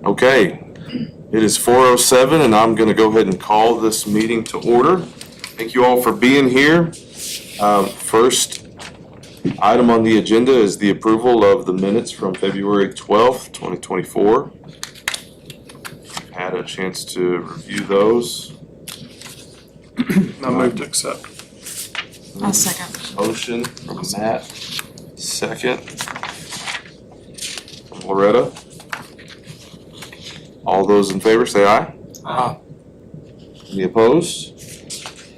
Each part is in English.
Okay, it is 4:07 and I'm going to go ahead and call this meeting to order. Thank you all for being here. First item on the agenda is the approval of the minutes from February 12th, 2024. Had a chance to review those. I move to accept. I'll second. Motion from Matt, second from Loretta. All those in favor say aye. Aye. Any opposed?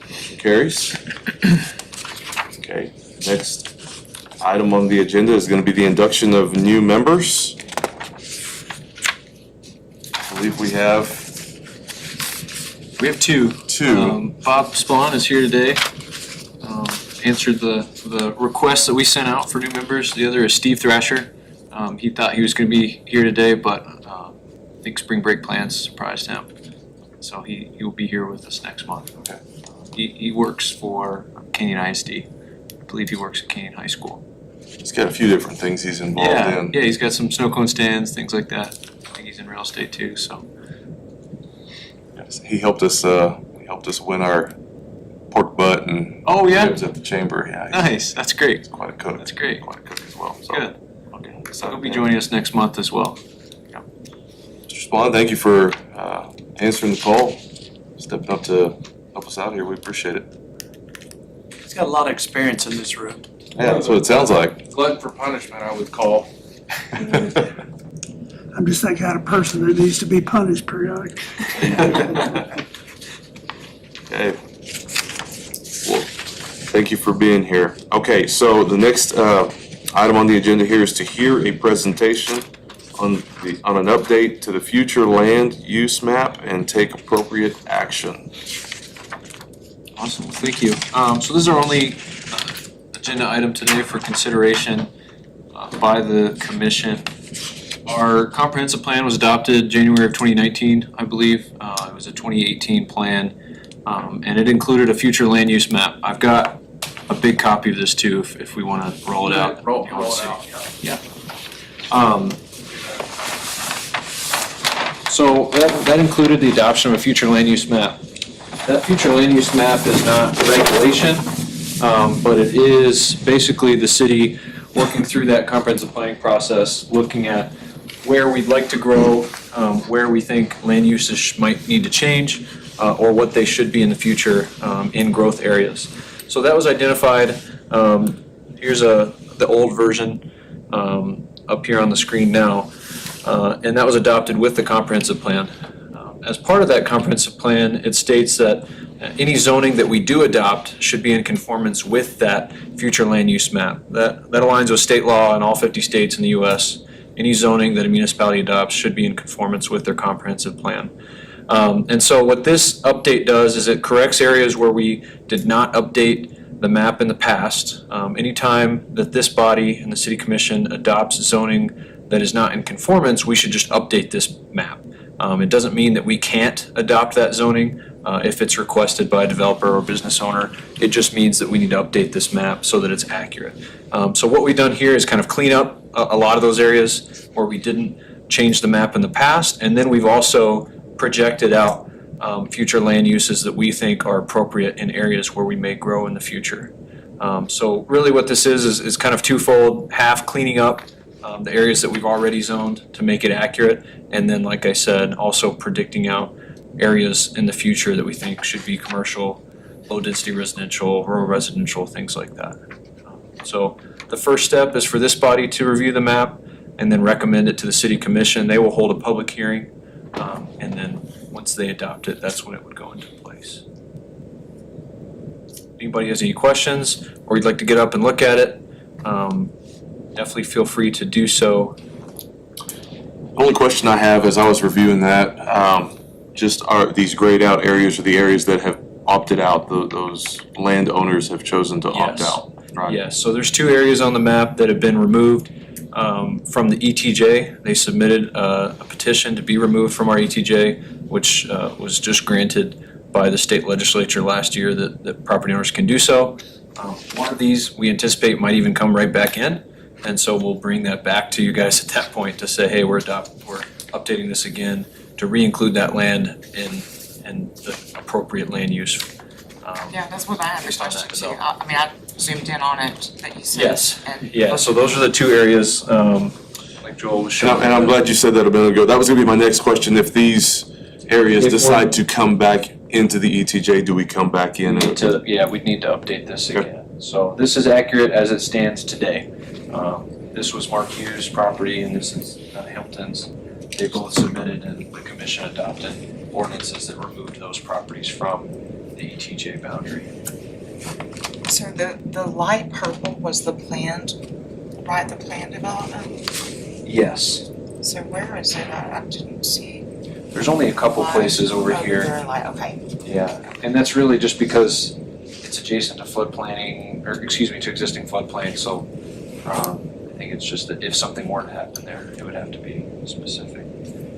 Motion carries. Okay, next item on the agenda is going to be the induction of new members. I believe we have two. two. Bob Spahn is here today. Answered the request that we sent out for new members. The other is Steve Thrasher. He thought he was going to be here today, but I think spring break plans surprised him. So he will be here with us next month. Okay. He works for Canyon ISD. I believe he works at Canyon High School. He's got a few different things he's involved in. Yeah, he's got some snow cone stands, things like that. I think he's in real estate too. So Yes, he helped us win our pork butt and oh yeah, ribs at the chamber. Yeah, nice. That's great. he's quite a cook. That's great. Quite a cook as well. So, Good. okay. So he'll be joining us next month as well. Mr. Spahn, thank you for answering the call, stepping up to help us out here. We appreciate it. He's got a lot of experience in this room. Yeah, that's what it sounds like. Glutton for punishment, I would call. I'm just that kind of person that needs to be punished periodically. Okay. Well, thank you for being here. Okay, so the next item on the agenda here is to hear a presentation on an update to the future land use map and take appropriate action. Awesome, well, thank you. So this is our only agenda item today for consideration by the commission. Our comprehensive plan was adopted January of 2019, I believe. It was a 2018 plan, and it included a future land use map. I've got a big copy of this too, if we want to roll it out. Roll You wanna it see? out. Yeah. So that included the adoption of a future land use map. That future land use map is not a regulation, but it is basically the city working through that comprehensive planning process, looking at where we'd like to grow, where we think land uses might need to change, or what they should be in the future in growth areas. So that was identified. Here's the old version up here on the screen now. And that was adopted with the comprehensive plan. As part of that comprehensive plan, it states that any zoning that we do adopt should be in conformance with that future land use map. That aligns with state law in all 50 states in the US. Any zoning that a municipality adopts should be in conformance with their comprehensive plan. And so what this update does is it corrects areas where we did not update the map in the past. Anytime that this body and the city commission adopts zoning that is not in conformance, we should just update this map. It doesn't mean that we can't adopt that zoning if it's requested by a developer or business owner. It just means that we need to update this map so that it's accurate. So what we've done here is kind of clean up a lot of those areas where we didn't change the map in the past, and then we've also projected out future land uses that we think are appropriate in areas where we may grow in the future. So really what this is kind of twofold: half cleaning up the areas that we've already zoned to make it accurate, and then, like I said, also predicting out areas in the future that we think should be commercial, low density residential, rural residential, things like that. So the first step is for this body to review the map and then recommend it to the city commission. They will hold a public hearing, and then once they adopt it, that's when it would go into place. Anybody has any questions or you'd like to get up and look at it, definitely feel free to do so. The only question I have as I was reviewing that, just are these grayed out areas are the areas that have opted out, those landowners have chosen to opt Yes. out, right? Yes, so there's two areas on the map that have been removed from the ETJ. They submitted a petition to be removed from our ETJ, which was just granted by the state legislature last year that property owners can do so. One of these we anticipate might even come right back in, and so we'll bring that back to you guys at that point to say, hey, we're updating this again to re-include that land in the appropriate land use. Yeah, that's what I had a Based on that question too. development. I mean, I zoomed in on it that you said. Yes. and- Yeah, so those are the two areas, like Joel was showing. And I'm glad you said that a minute ago. That was gonna be my next question. If these areas If we're- decide to come back into the ETJ, do we come back in? We'd need to update this Okay. again. So this is accurate as it stands today. This was Mark Hughes' property and this is Hilton's. They both submitted and the commission adopted ordinances that removed those properties from the ETJ boundary. So the light purple was the planned, right, the planned development? Yes, So where is it? I didn't see. there's only a couple places over Oh, here. they're like, okay. Yeah, and that's really just because it's adjacent to flood planning, or excuse me, to existing floodplain, so I think it's just that if something were to happen there, it would have to be specific.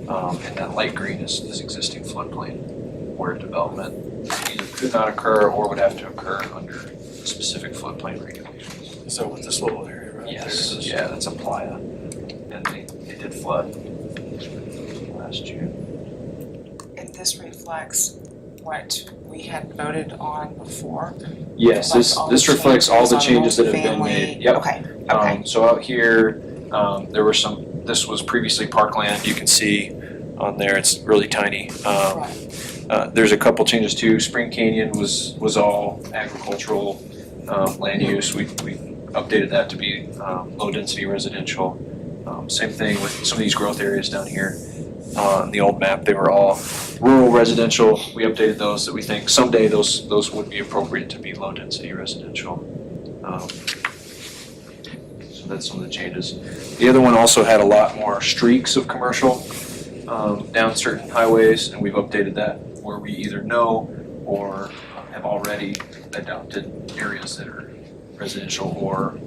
And that light green is existing floodplain, where development either could not occur or would have to occur under specific floodplain regulations. So with this little area right there. Yes, yeah, that's a playa, and they did flood last June. And this reflects what we had voted on before? Yes, this reflects all the changes that have been made. Yep. Okay, So out here, there were this was previously parkland, you can see on there, it's really tiny. right. There's a couple changes too, Spring Canyon was all agricultural, land use, we updated that to be, low density residential. Same thing with some of these growth areas down here. On the old map, they were all rural residential, we updated those that we think someday those would be appropriate to be low density residential. So that's some of the changes. The other one also had a lot more streaks of commercial down certain highways, and we've updated that where we either know or have already adopted areas that are residential or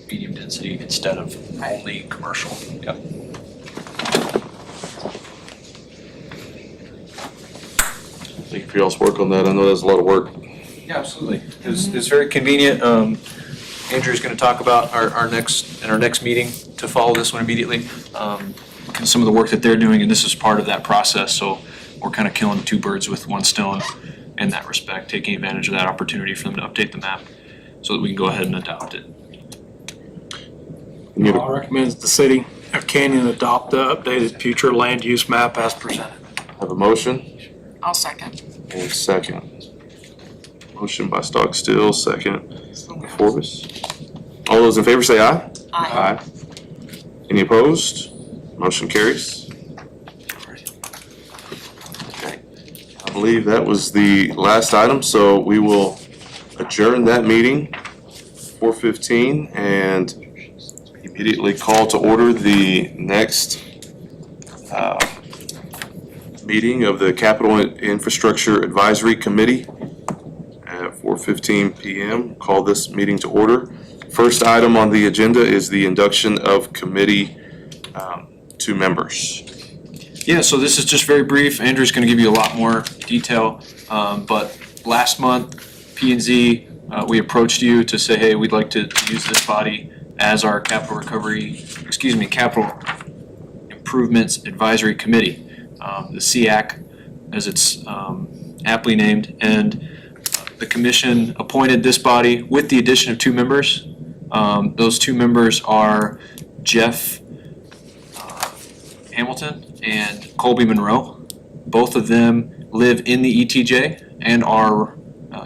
medium density instead of only commercial. Yep. Thank you for y'all's work on that. I know that's a lot of work. Yeah, absolutely. It's very convenient. Andrew's gonna talk about our next meeting to follow this one immediately. Some of the work that they're doing, and this is part of that process, so we're kind of killing two birds with one stone in that respect, taking advantage of that opportunity for them to update the map so that we can go ahead and adopt it. You I recommend the city of Canyon adopt the updated future land use map as presented. have a motion I'll second. and a second. Motion by Stockstill, second by Forbes. All those in favor say aye. Aye. Any opposed? Motion carries. Okay. I believe that was the last item, so we will adjourn that meeting, 4:15, and immediately call to order the next meeting of the Capital Infrastructure Advisory Committee at 4:15 PM. Call this meeting to order. First item on the agenda is the induction of committee two members. Yeah, so this is just very brief. Andrew's gonna give you a lot more detail. But last month, P&Z, we approached you to say, hey, we'd like to use this body as our capital improvements advisory committee, the CIAC, as it's aptly named. And the commission appointed this body with the addition of two members. Those two members are Jeff Hamilton and Colby Monroe. Both of them live in the ETJ and are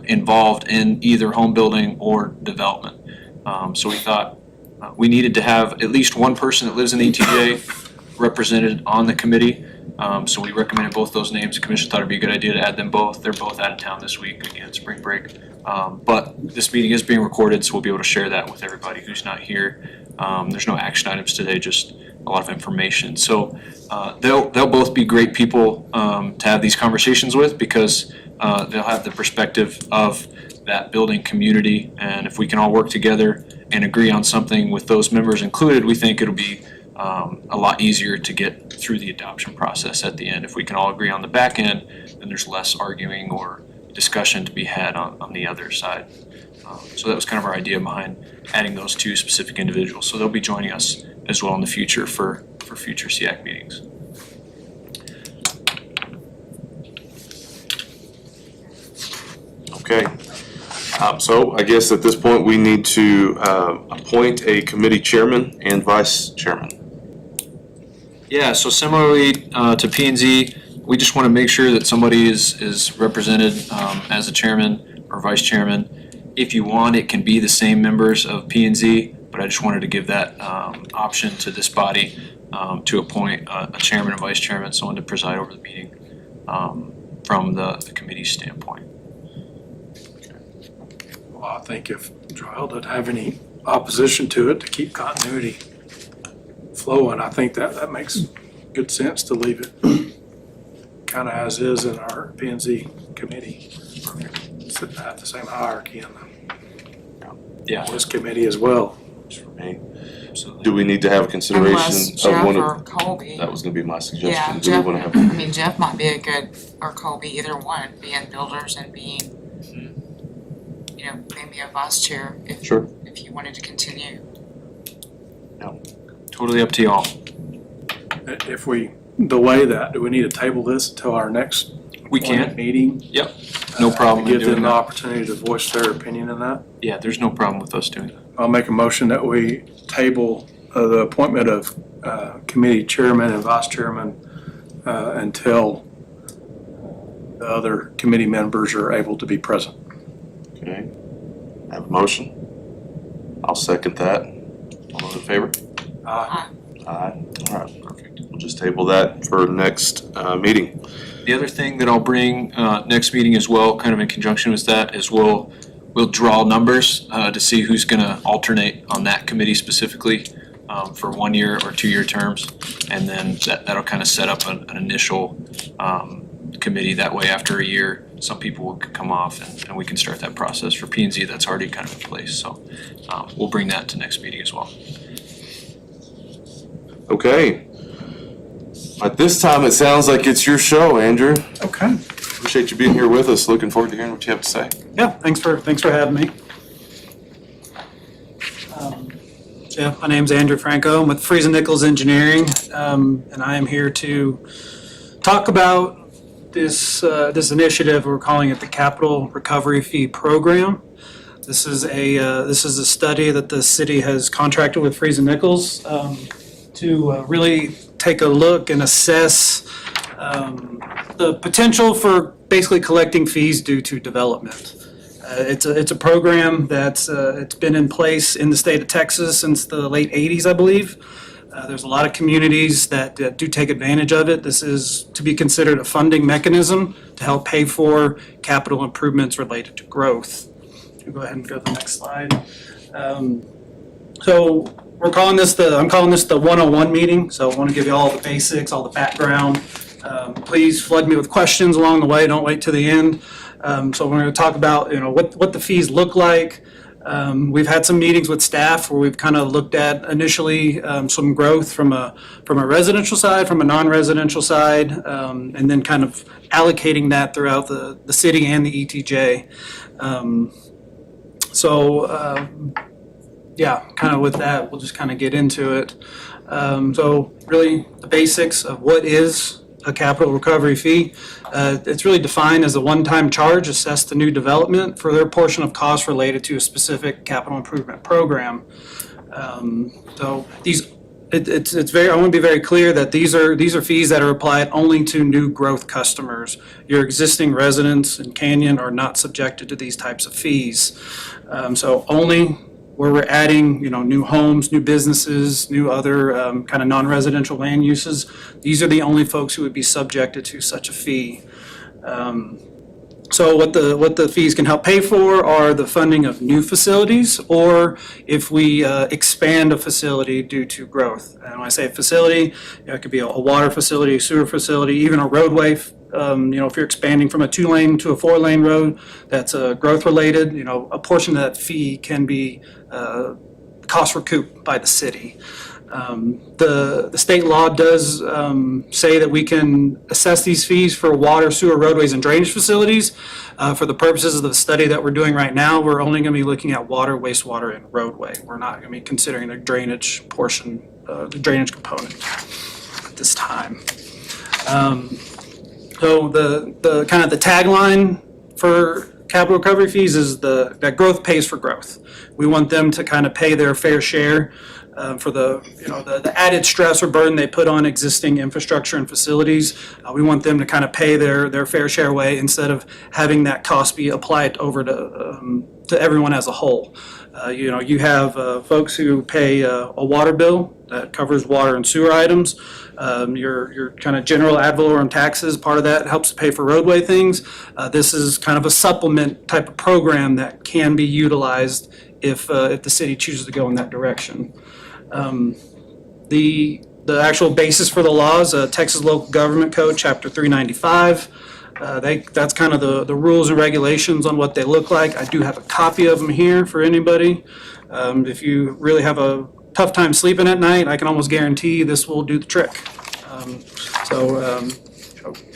involved in either home building or development. So we thought we needed to have at least one person that lives in the ETJ represented on the committee. So we recommended both those names. The commission thought it'd be a good idea to add them both. They're both out of town this week, again, spring break. But this meeting is being recorded, so we'll be able to share that with everybody who's not here. There's no action items today, just a lot of information. So they'll both be great people to have these conversations with, because they'll have the perspective of that building community. And if we can all work together and agree on something with those members included, we think it'll be a lot easier to get through the adoption process at the end. If we can all agree on the back end, then there's less arguing or discussion to be had on the other side. So that was kind of our idea behind adding those two specific individuals. So they'll be joining us as well in the future for future CIAC meetings. Okay. So I guess at this point, we need to appoint a committee chairman and vice chairman. Yeah, so similarly to P and Z, we just want to make sure that somebody is represented as a chairman or vice chairman. If you want, it can be the same members of P and Z, but I just wanted to give that option to this body to appoint a chairman and vice chairman, someone to preside over the meeting from the committee's standpoint. Well, I think if Joel doesn't have any opposition to it, to keep continuity flowing, I think that makes good sense to leave it kind of as is in our P and Z committee. Sitting at the same hierarchy in Yeah, this committee as well. For me. absolutely. Do we need to have Unless consideration of Jeff one or of, Colby. that was gonna be my Yeah, suggestion. Do we Jeff, wanna have, I mean, Jeff might be a good, or Colby, either one, being builders and being, you know, maybe a vice chair if sure. if you wanted to continue. Totally up to y'all. If we delay that, do we need to table this until our next We can, meeting? no problem in Give them doing the that. opportunity to voice their opinion in that. Yeah, there's no problem with us doing that. I'll make a motion that we table the appointment of committee chairman and vice chairman until the other committee members are able to be present. Okay. Have a motion? I'll second that. All those in favor? Aye. All right, perfect. We'll just table that for next meeting. The other thing that I'll bring next meeting as well, kind of in conjunction with that, is we'll draw numbers to see who's gonna alternate on that committee specifically for 1 year or 2 year terms. And then that'll kind of set up an initial committee. That way, after a year, some people will come off and we can start that process. For P and Z, that's already kind of in place. So we'll bring that to next meeting as well. Okay. At this time, it sounds like it's your show, Andrew. Okay. Appreciate you being here with us. Looking forward to hearing what you have to say. Yeah, thanks for having me. Yeah, my name's Andrew Franco. I'm with Friesen Nichols Engineering, and I am here to talk about this initiative. We're calling it the Capital Recovery Fee Program. This is a study that the city has contracted with Friesen Nichols to really take a look and assess the potential for basically collecting fees due to development. It's a program that's it's been in place in the state of Texas since the late 80s, I believe. There's a lot of communities that do take advantage of it. This is to be considered a funding mechanism to help pay for capital improvements related to growth. Go ahead and go to the next slide. So I'm calling this the 101 meeting. So I want to give you all the basics, all the background. Please flood me with questions along the way. Don't wait to the end. So we're going to talk about, what the fees look like. We've had some meetings with staff where we've kind of looked at initially some growth from a residential side, from a non-residential side, and then kind of allocating that throughout the city and the ETJ. Kind of with that, we'll just kind of get into it. So really the basics of what is a capital recovery fee. It's really defined as a one-time charge assessed to new development for their portion of costs related to a specific capital improvement program. I want to be very clear that these are fees that are applied only to new growth customers. Your existing residents in Canyon are not subjected to these types of fees. So only where we're adding, new homes, new businesses, new other kind of non-residential land uses, these are the only folks who would be subjected to such a fee. So what the fees can help pay for are the funding of new facilities, or if we expand a facility due to growth. And when I say facility, it could be a water facility, a sewer facility, even a roadway. If you're expanding from a 2-lane to a 4-lane road, that's growth related. A portion of that fee can be cost recouped by the city. The state law does say that we can assess these fees for water, sewer, roadways, and drainage facilities. For the purposes of the study that we're doing right now, we're only going to be looking at water, wastewater, and roadway. We're not going to be considering the drainage portion, the drainage component at this time. So the kind of the tagline for capital recovery fees is that growth pays for growth. We want them to kind of pay their fair share for the added stress or burden they put on existing infrastructure and facilities. We want them to kind of pay their fair share way instead of having that cost be applied over to everyone as a whole. You have folks who pay a water bill that covers water and sewer items. Your kind of general ad valorem taxes, part of that helps to pay for roadway things. This is kind of a supplement type of program that can be utilized if the city chooses to go in that direction. The actual basis for the law is Texas Local Government Code, Chapter 395. That's kind of the rules and regulations on what they look like. I do have a copy of them here for anybody. If you really have a tough time sleeping at night, I can almost guarantee this will do the trick.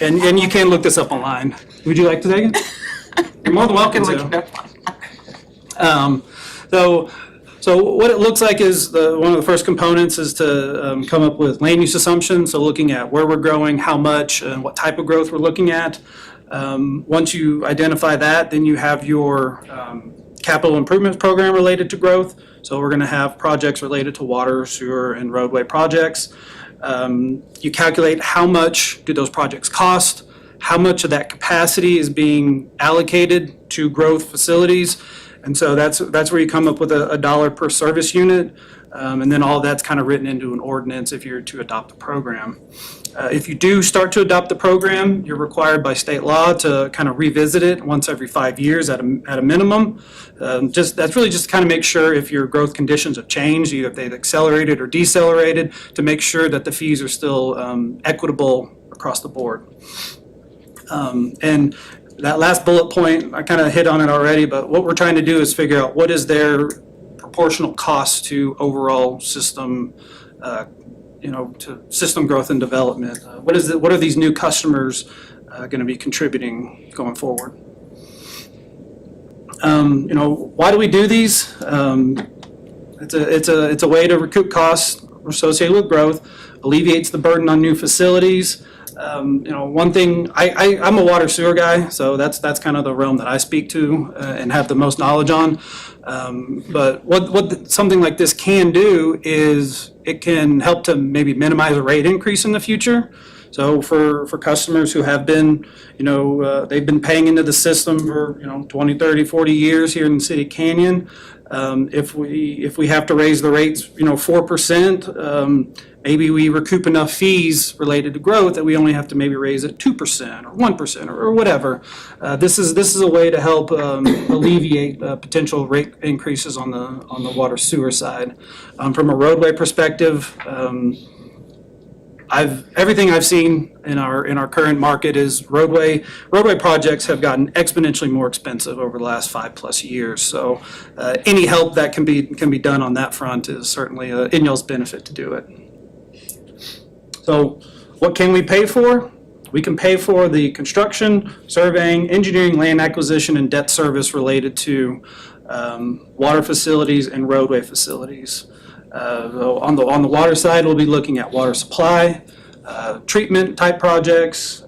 And you can look this up online. Would you like to take it? You're more than welcome to. So what it looks like is one of the first components is to come up with land use assumptions. So looking at where we're growing, how much, and what type of growth we're looking at. Once you identify that, then you have your capital improvements program related to growth. So we're going to have projects related to water, sewer, and roadway projects. You calculate how much do those projects cost, how much of that capacity is being allocated to growth facilities. And so that's where you come up with a dollar per service unit. And then all that's kind of written into an ordinance if you're to adopt the program. If you do start to adopt the program, you're required by state law to kind of revisit it once every 5 years at a minimum. That's really just to kind of make sure if your growth conditions have changed, either if they've accelerated or decelerated, to make sure that the fees are still equitable across the board. And that last bullet point, I kind of hit on it already, but what we're trying to do is figure out what is their proportional cost to overall system, to system growth and development. What are these new customers going to be contributing going forward? Why do we do these? It's a way to recoup costs associated with growth, alleviates the burden on new facilities. One thing, I'm a water sewer guy, so that's kind of the realm that I speak to and have the most knowledge on. But what something like this can do is it can help to maybe minimize a rate increase in the future. So for customers who have been, they've been paying into the system for, 20, 30, 40 years here in the city of Canyon, if we have to raise the rates, 4%, maybe we recoup enough fees related to growth that we only have to maybe raise it 2% or 1% or whatever. This is a way to help alleviate potential rate increases on the water sewer side. From a roadway perspective, everything I've seen in our current market is roadway projects have gotten exponentially more expensive over the last 5+ years. So any help that can be done on that front is certainly in y'all's benefit to do it. So what can we pay for? We can pay for the construction, surveying, engineering, land acquisition, and debt service related to water facilities and roadway facilities. On the water side, we'll be looking at water supply, treatment type projects,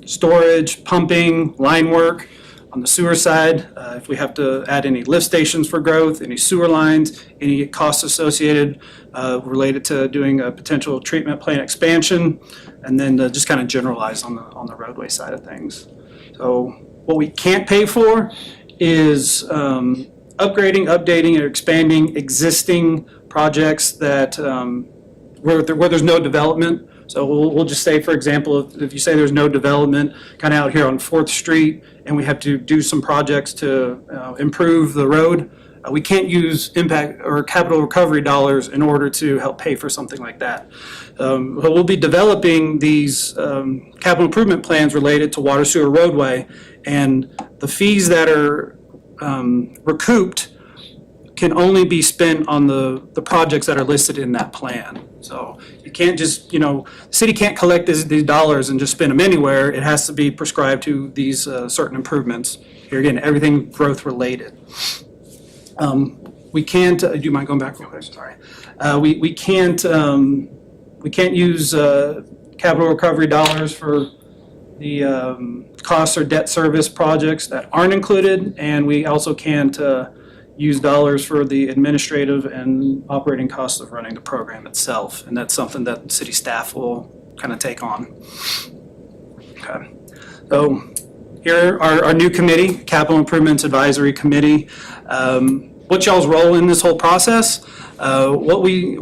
storage, pumping, line work. On the sewer side, if we have to add any lift stations for growth, any sewer lines, any costs associated related to doing a potential treatment plant expansion, and then just kind of generalize on the roadway side of things. So what we can't pay for is upgrading, updating, or expanding existing projects that where there's no development. So we'll just say, for example, if you say there's no development kind of out here on 4th Street and we have to do some projects to improve the road, we can't use impact or capital recovery dollars in order to help pay for something like that. But we'll be developing these capital improvement plans related to water, sewer, roadway, and the fees that are recouped can only be spent on the projects that are listed in that plan. So you can't just, the city can't collect these dollars and just spend them anywhere. It has to be prescribed to these certain improvements. Here again, everything growth related. We can't, do you mind going back real quick? Sorry. We can't use capital recovery dollars for costs or debt service projects that aren't included, and we also can't use dollars for the administrative and operating costs of running the program itself, and that's something that city staff will kind of take on. Okay, so here are our new committee, Capital Improvements Advisory Committee. What y'all's role in this whole process? What we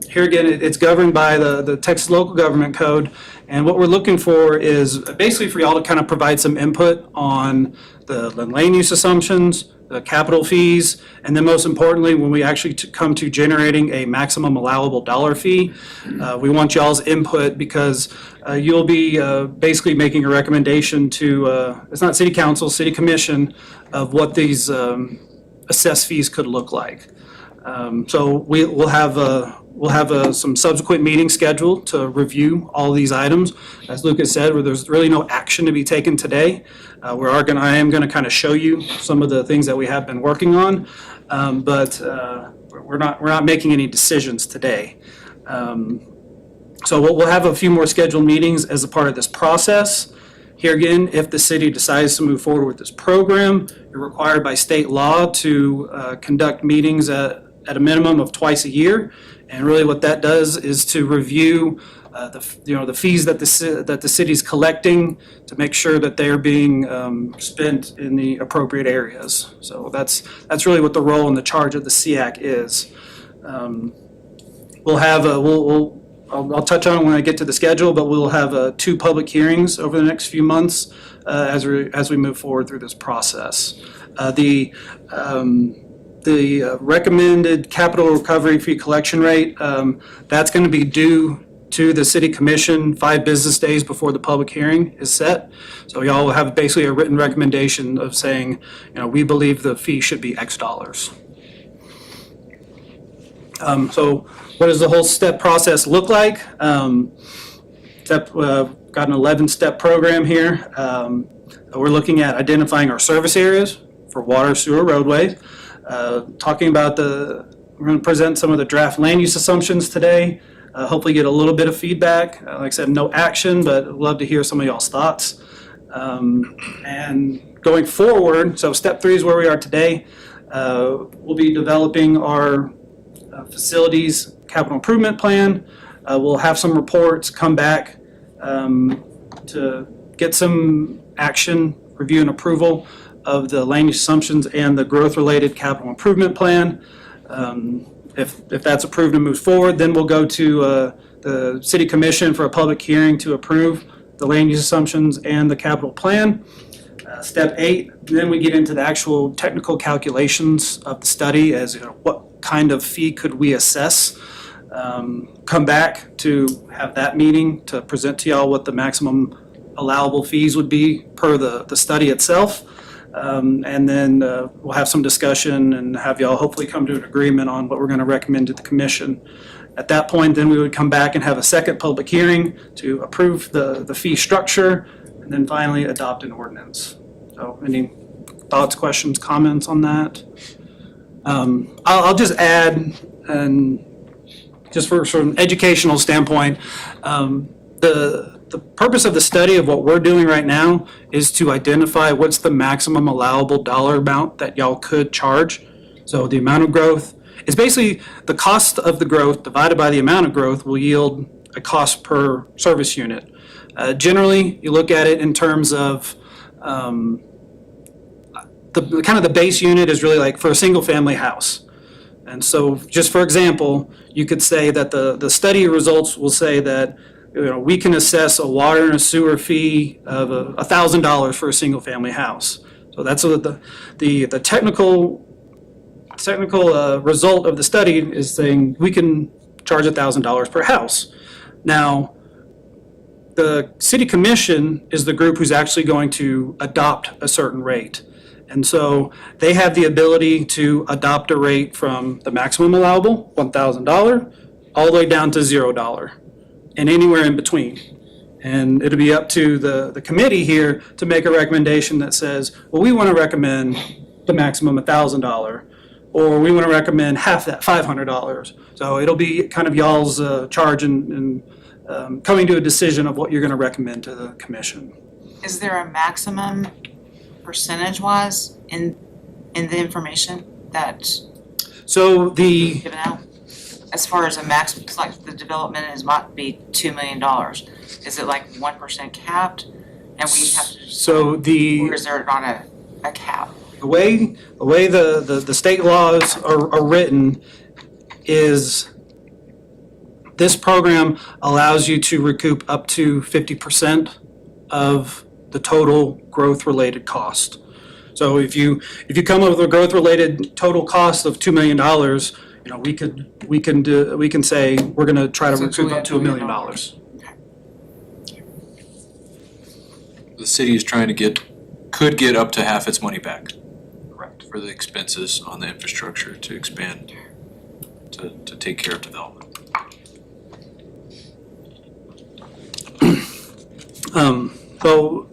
here again, it's governed by the Texas Local Government Code, and what we're looking for is basically for y'all to kind of provide some input on the land use assumptions, the capital fees, and then most importantly, when we actually come to generating a maximum allowable dollar fee, we want y'all's input because you'll be basically making a recommendation to, it's not city council, city commission, of what these assessed fees could look like. So we'll have some subsequent meetings scheduled to review all these items. As Lucas said, where there's really no action to be taken today. I am gonna kind of show you some of the things that we have been working on, but we're not making any decisions today. So we'll have a few more scheduled meetings as a part of this process. Here again, if the city decides to move forward with this program, you're required by state law to conduct meetings at a minimum of twice a year. And really what that does is to review the fees that the city's collecting to make sure that they're being spent in the appropriate areas. So that's really what the role and the charge of the SEAC is. I'll touch on it when I get to the schedule, but we'll have 2 public hearings over the next few months as we move forward through this process. The recommended capital recovery fee collection rate, that's going to be due to the city commission 5 business days before the public hearing is set. So y'all will have basically a written recommendation of saying, we believe the fee should be X dollars. So what does the whole step process look like? Got an 11-step program here. We're looking at identifying our service areas for water, sewer, roadways. Talking about we're going to present some of the draft land use assumptions today. Hopefully get a little bit of feedback. Like I said, no action, but I'd love to hear some of y'all's thoughts. And going forward, so step 3 is where we are today. We'll be developing our facilities capital improvement plan. We'll have some reports come back to get some action, review and approval of the land use assumptions and the growth-related capital improvement plan. If that's approved and moves forward, then we'll go to the city commission for a public hearing to approve the land use assumptions and the capital plan. Step 8, then we get into the actual technical calculations of the study as what kind of fee could we assess. Come back to have that meeting to present to y'all what the maximum allowable fees would be per the study itself. And then we'll have some discussion and have y'all hopefully come to an agreement on what we're going to recommend to the commission. At that point, then we would come back and have a second public hearing to approve the fee structure and then finally adopt an ordinance. So any thoughts, questions, comments on that? I'll just add, and just from an educational standpoint, the purpose of the study of what we're doing right now is to identify what's the maximum allowable dollar amount that y'all could charge. So the amount of growth is basically the cost of the growth divided by the amount of growth will yield a cost per service unit. Generally, you look at it in terms of the kind of the base unit is really like for a single family house. And so just for example, you could say that the study results will say that we can assess a water and a sewer fee of $1,000 for a single family house. So that's what the technical result of the study is saying we can charge $1,000 per house. Now, the city commission is the group who's actually going to adopt a certain rate. And so they have the ability to adopt a rate from the maximum allowable, $1,000, all the way down to $0 and anywhere in between. And it'll be up to the committee here to make a recommendation that says, well, we want to recommend the maximum $1,000, or we want to recommend half that, $500. So it'll be kind of y'all's charge and coming to a decision of what you're gonna recommend to the commission. Is there a maximum percentage-wise in the information that's So the, given out? As far as a max, it's like the development is might be $2 million. Is it like 1% capped? And we have to, so the. or is there not a cap? The way the state laws are written is this program allows you to recoup up to 50% of the total growth-related cost. So if you come up with a growth-related total cost of $2 million, you know, we can say we're gonna try to recoup up to $1 million. The city is trying to could get up to half its money back. Correct. For the expenses on the infrastructure to expand, to take care of development. So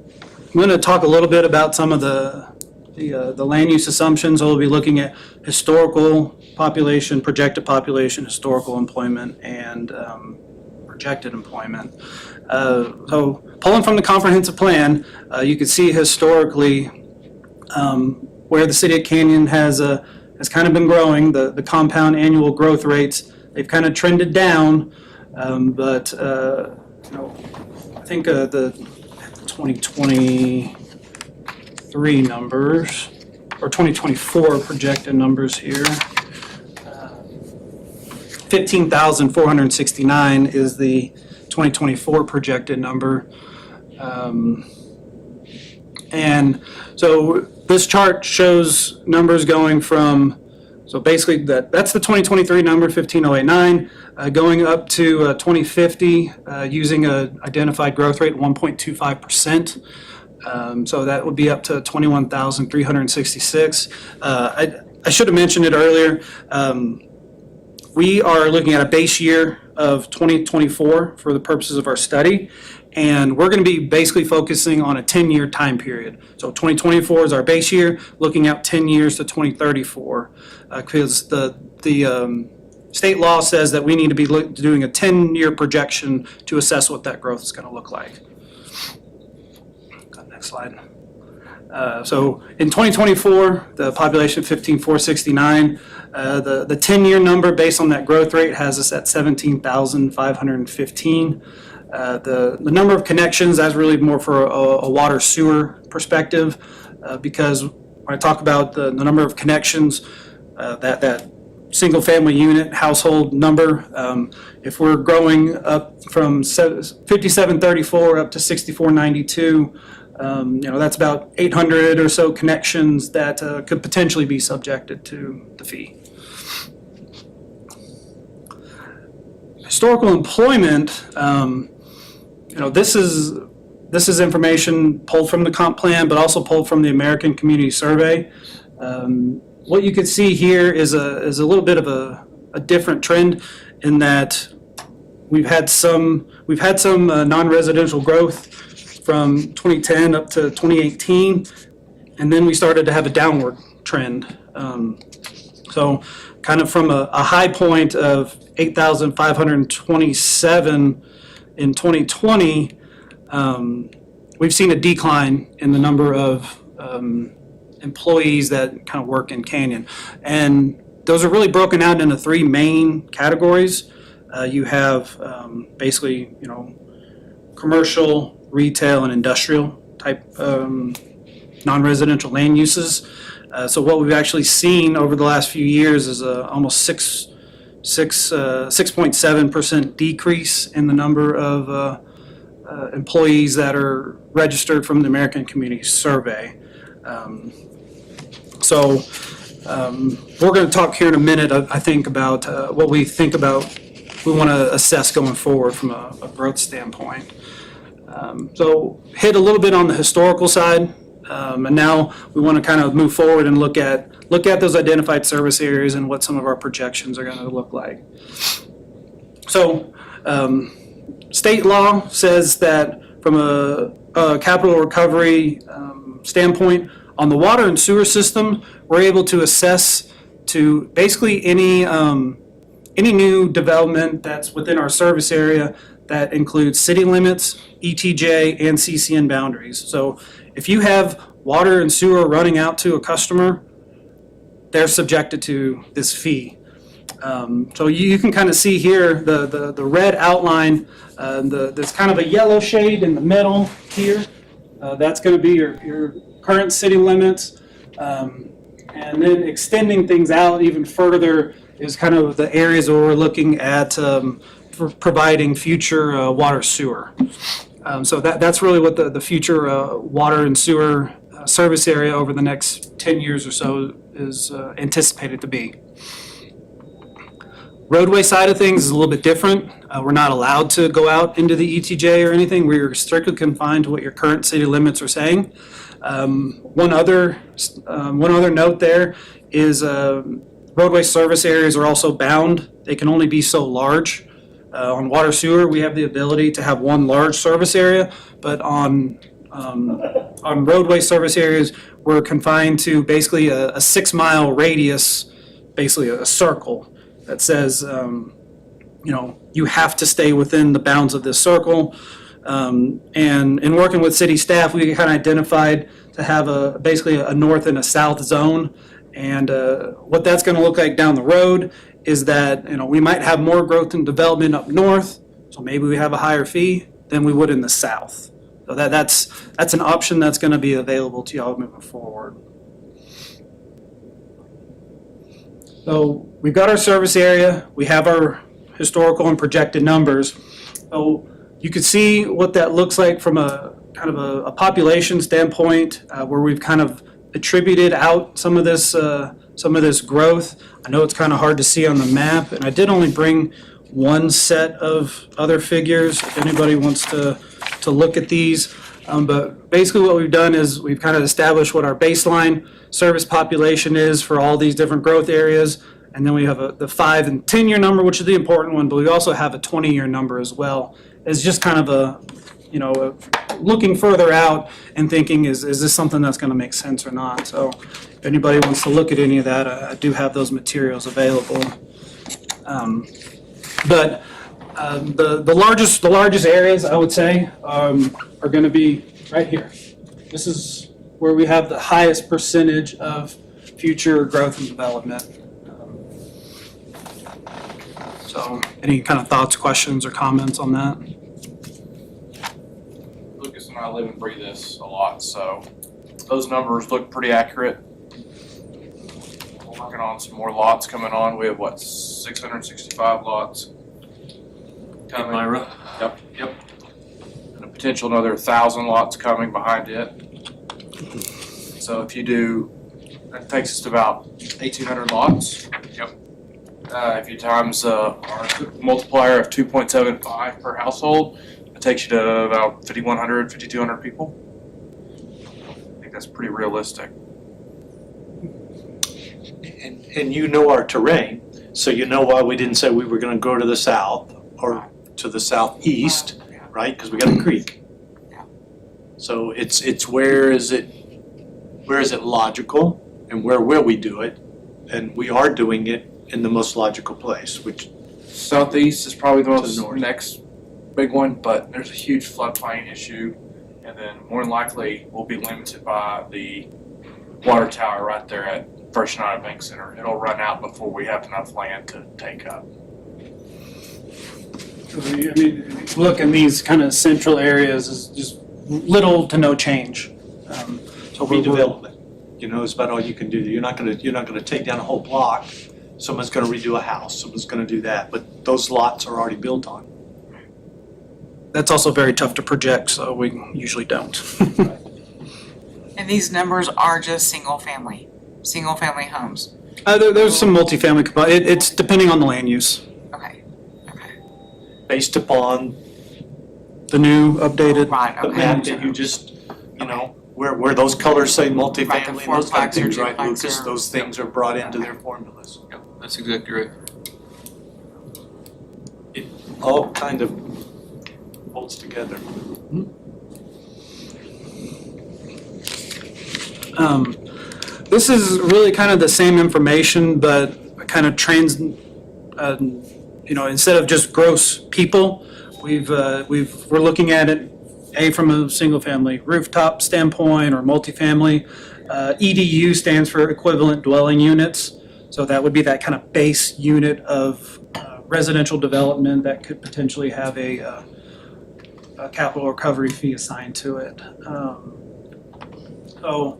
I'm gonna talk a little bit about some of the land use assumptions. We'll be looking at historical population, projected population, historical employment, and projected employment. So pulling from the comprehensive plan, you can see historically where the city of Canyon has kind of been growing, the compound annual growth rates, they've kind of trended down, but you know, I think the 2023 numbers, or 2024 projected numbers here, 15,469 is the 2024 projected number. And so this chart shows numbers going from, so basically that's the 2023 number, 15,089, going up to 2050 using a identified growth rate 1.25%. So that would be up to 21,366. I should have mentioned it earlier. We are looking at a base year of 2024 for the purposes of our study, and we're going to be basically focusing on a 10-year time period. So 2024 is our base year, looking out 10 years to 2034, because the state law says that we need to be doing a 10-year projection to assess what that growth is going to look like. Next slide. So in 2024, the population of 15,469, the 10-year number based on that growth rate has us at 17,515. The number of connections, that's really more for a water sewer perspective, because when I talk about the number of connections, that single family unit household number, if we're growing up from 5734 up to 6492, you know, that's about 800 or so connections that could potentially be subjected to the fee. Historical employment, you know, this is information pulled from the comp plan, but also pulled from the American Community Survey. What you can see here is a little bit of a different trend in that we've had some non-residential growth from 2010 up to 2018, and then we started to have a downward trend. So kind of from a high point of 8,527 in 2020, we've seen a decline in the number of employees that kind of work in Canyon. And those are really broken out into three main categories. You have basically, you know, commercial, retail, and industrial type non-residential land uses. So what we've actually seen over the last few years is almost 6.7% decrease in the number of employees that are registered from the American Community Survey. So we're going to talk here in a minute, I think, about what we think about, we want to assess going forward from a growth standpoint. So hit a little bit on the historical side, and now we want to kind of move forward and look at those identified service areas and what some of our projections are going to look like. So state law says that from a capital recovery standpoint, on the water and sewer system, we're able to assess to basically any new development that's within our service area that includes city limits, ETJ, and CCN boundaries. So if you have water and sewer running out to a customer, they're subjected to this fee. So you can kind of see here the red outline, there's kind of a yellow shade in the middle here. That's going to be your current city limits. And then extending things out even further is kind of the areas where we're looking at for providing future water sewer. So that's really what the future water and sewer service area over the next 10 years or so is anticipated to be. Roadway side of things is a little bit different. We're not allowed to go out into the ETJ or anything. We're strictly confined to what your current city limits are saying. One other note there is roadway service areas are also bound. They can only be so large. On water sewer, we have the ability to have one large service area, but on roadway service areas, we're confined to basically a 6-mile radius, basically a circle that says, you have to stay within the bounds of this circle. And in working with city staff, we kind of identified to have basically a north and a south zone. And what that's going to look like down the road is that, we might have more growth and development up north, so maybe we have a higher fee than we would in the south. So that's an option that's going to be available to y'all moving forward. So we've got our service area, we have our historical and projected numbers. So you can see what that looks like from a kind of a population standpoint, where we've kind of attributed out some of this growth. I know it's kind of hard to see on the map, and I did only bring one set of other figures if anybody wants to look at these. But basically what we've done is we've kind of established what our baseline service population is for all these different growth areas. And then we have the 5 and 10-year number, which is the important one, but we also have a 20-year number as well. It's just kind of looking further out and thinking, is this something that's going to make sense or not? So if anybody wants to look at any of that, I do have those materials available. But the largest areas, I would say, are going to be right here. This is where we have the highest percentage of future growth and development. So any kind of thoughts, questions, or comments on that? Lucas and I live and breathe this a lot, so those numbers look pretty accurate. We're working on some more lots coming on. We have 665 lots coming. Myra? Yep. And a potential another 1,000 lots coming behind it. So if you do, that takes us to about 1,800 lots. Yep. If you times our multiplier of 2.75 per household, it takes you to about 5,100, 5,200 people. I think that's pretty realistic. And you know our terrain, so you know why we didn't say we were gonna go to the south or to the southeast, right? Because we got a creek. Yeah. So it's where is it logical and where will we do it? And we are doing it in the most logical place, which Southeast is probably the To the most north. next big one, but there's a huge floodplain issue. And then more than likely, we'll be limited by the water tower right there at First United Bank Center. It'll run out before we have enough land to take up. I mean, look in these kind of central areas is just little to no change. So redevelopment. Is about all you can do. You're not gonna take down a whole block. Someone's gonna redo a house, someone's gonna do that, but those lots are already built on. That's also very tough to project, so we usually don't. And these numbers are just single family homes. There's some multifamily component. It's depending on the land use. Okay, Based upon The new updated. right, the okay. map that you just, where those colors say Right, multifamily the and those kind of fourplexes, things, right, duplexes. Lucas? Those things are brought into their formulas. That's exactly right. It all kind of holds together. This is really kind of the same information, but kind of instead of just gross people, we're looking at it, from a single-family rooftop standpoint or multifamily. EDU stands for equivalent dwelling units. So that would be that kind of base unit of residential development that could potentially have a capital recovery fee assigned to it. So,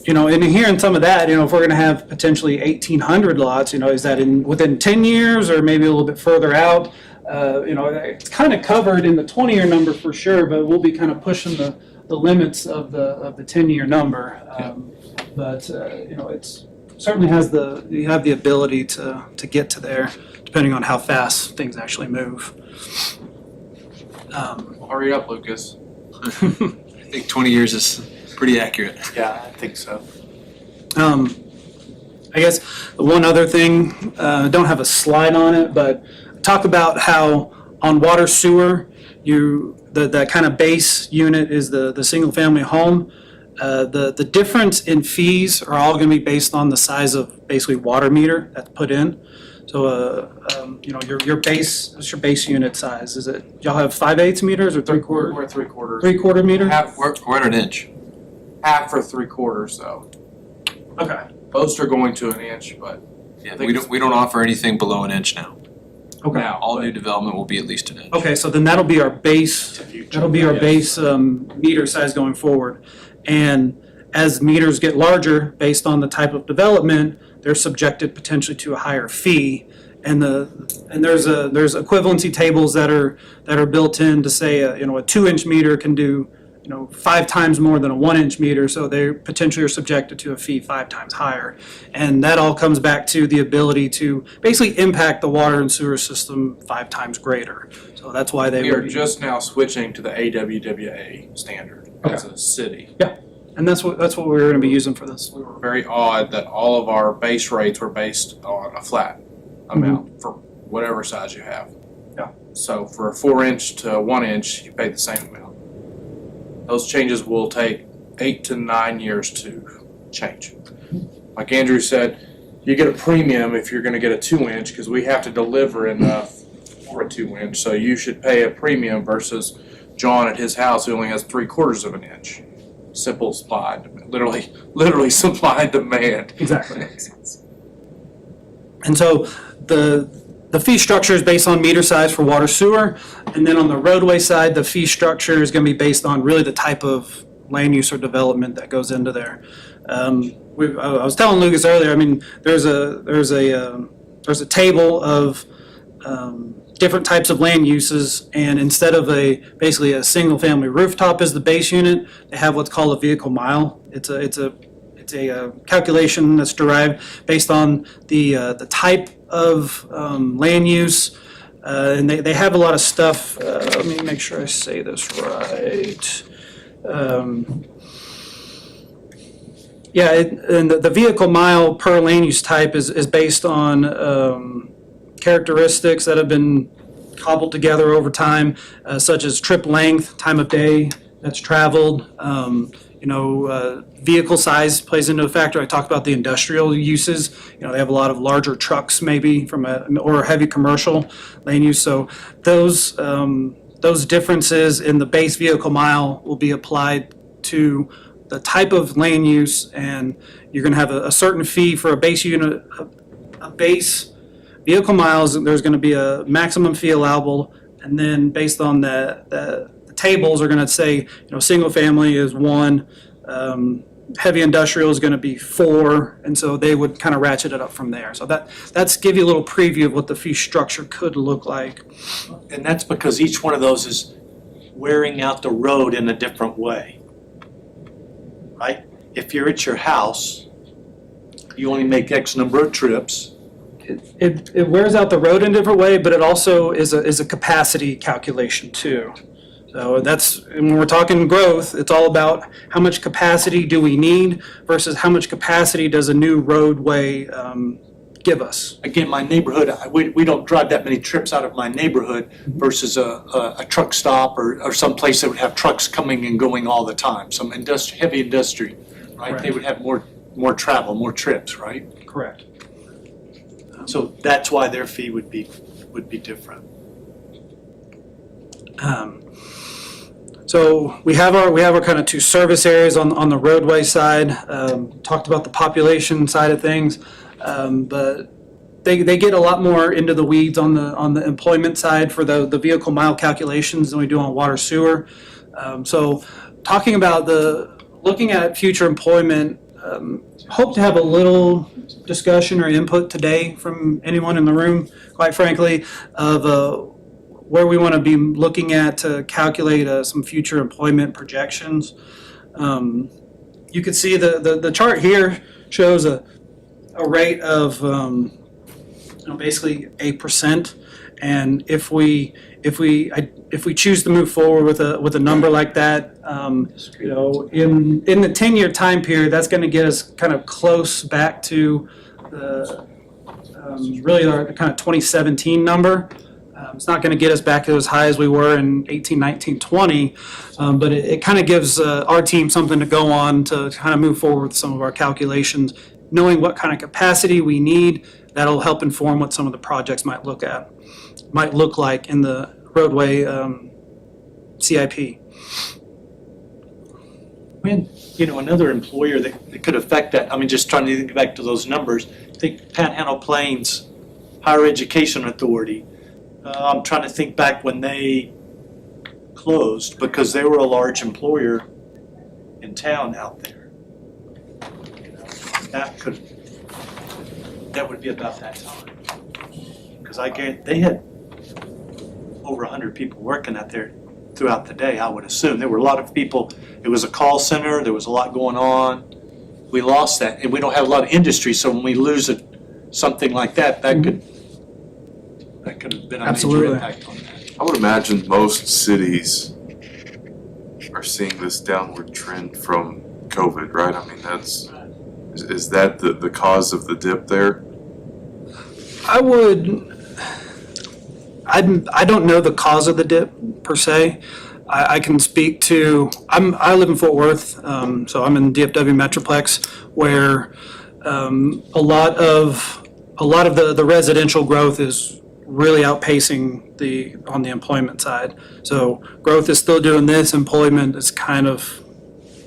in hearing some of that, if we're gonna have potentially 1,800 lots, is that within 10 years or maybe a little bit further out? It's kind of covered in the 20-year number for sure, but we'll be kind of pushing the limits of the 10-year number. But it's certainly you have the ability to get to there, depending on how fast things actually move. Hurry up, Lucas. I think 20 years is pretty accurate. Yeah, I think so. I guess one other thing, don't have a slide on it, but talk about how on water sewer, that kind of base unit is the single family home. The difference in fees are all gonna be based on the size of basically water meter that's put in. So, your base, what's your base unit size? Is it, y'all have 5/8 meters or 3/4? We're 3/4. 3/4 meter? We're at an inch. Half for 3/4 though. Okay, Most are going to an inch, but Yeah, we don't offer anything below an inch now. okay. now. All new development will be at least an inch. Okay, so then that'll be our base, that'll be our base meter size going forward. And as meters get larger, based on the type of development, they're subjected potentially to a higher fee. And there's equivalency tables that are built in to say, a 2-inch meter can do, 5 times more than a 1-inch meter, so they potentially are subjected to a fee 5 times higher. And that all comes back to the ability to basically impact the water and sewer system 5 times greater. So that's why they We are would, just now switching to the AWWA standard as a city. and that's what we're gonna be using for this. We were very odd that all of our base rates were based on a flat amount for whatever size you have. Yeah. So for a 4-inch to a 1-inch, you pay the same amount. Those changes will take 8 to 9 years to change. Like Andrew said, you get a premium if you're gonna get a 2-inch, because we have to deliver enough for a 2-inch, so you should pay a premium versus John at his house who only has 3/4 of an inch. Simple supply, and demand. Literally supply and demand. Exactly. And so the fee structure is based on meter size for water sewer, and then on the roadway side, the fee structure is gonna be based on really the type of land use or development that goes into there. I was telling Lucas earlier, there's a table of different types of land uses, and instead of basically a single family rooftop as the base unit, they have what's called a vehicle mile. It's a calculation that's derived based on the type of land use, and they have a lot of stuff. Let me make sure I say this right. And the vehicle mile per land use type is based on characteristics that have been cobbled together over time, such as trip length, time of day that's traveled, vehicle size plays into a factor. I talked about the industrial uses. They have a lot of larger trucks maybe or heavy commercial land use. So those differences in the base vehicle mile will be applied to the type of land use, and you're going to have a certain fee for a base unit, a base vehicle miles. There's going to be a maximum fee allowable, and then based on the tables are going to say, single family is 1, heavy industrial is going to be 4, and so they would kind of ratchet it up from there. So that's give you a little preview of what the fee structure could look like. And that's because each one of those is wearing out the road in a different way, right? If you're at your house, you only make X number of trips. It wears out the road in a different way, but it also is a capacity calculation too. So when we're talking growth, it's all about how much capacity do we need versus how much capacity does a new roadway give us. Again, my neighborhood, we don't drive that many trips out of my neighborhood versus a truck stop or some place that would have trucks coming and going all the time, some heavy industry, right? They would have more travel, more trips, right? Correct. So that's why their fee would be different. So we have our kind of two service areas on the roadway side. Talked about the population side of things, but they get a lot more into the weeds on the employment side for the vehicle mile calculations than we do on water sewer. So talking about looking at future employment, hope to have a little discussion or input today from anyone in the room, quite frankly, of where we want to be looking at to calculate some future employment projections. You can see the chart here shows a rate of basically 8%, and if we choose to move forward with a number like that, in the 10-year time period, that's going to get us kind of close back to the really our kind of 2017 number. It's not going to get us back to as high as we were in 18, 19, 20, but it kind of gives our team something to go on to kind of move forward with some of our calculations, knowing what kind of capacity we need. That'll help inform what some of the projects might look like in the roadway CIP. When, another employer that could affect that, just trying to think back to those numbers, think Panhandle Plains Higher Education Authority. I'm trying to think back when they closed because they were a large employer in town out there. That would be about that time. Because they had over 100 people working out there throughout the day, I would assume. There were a lot of people. It was a call center. There was a lot going on. We lost that, and we don't have a lot of industry, so when we lose something like that, that could have been a Absolutely. major impact on that. I would imagine most cities are seeing this downward trend from COVID, right? I mean, is that the cause of the dip there? I don't know the cause of the dip per se. I can speak to, I live in Fort Worth, so I'm in DFW Metroplex, where a lot of the residential growth is really outpacing on the employment side. So growth is still doing this, employment is kind of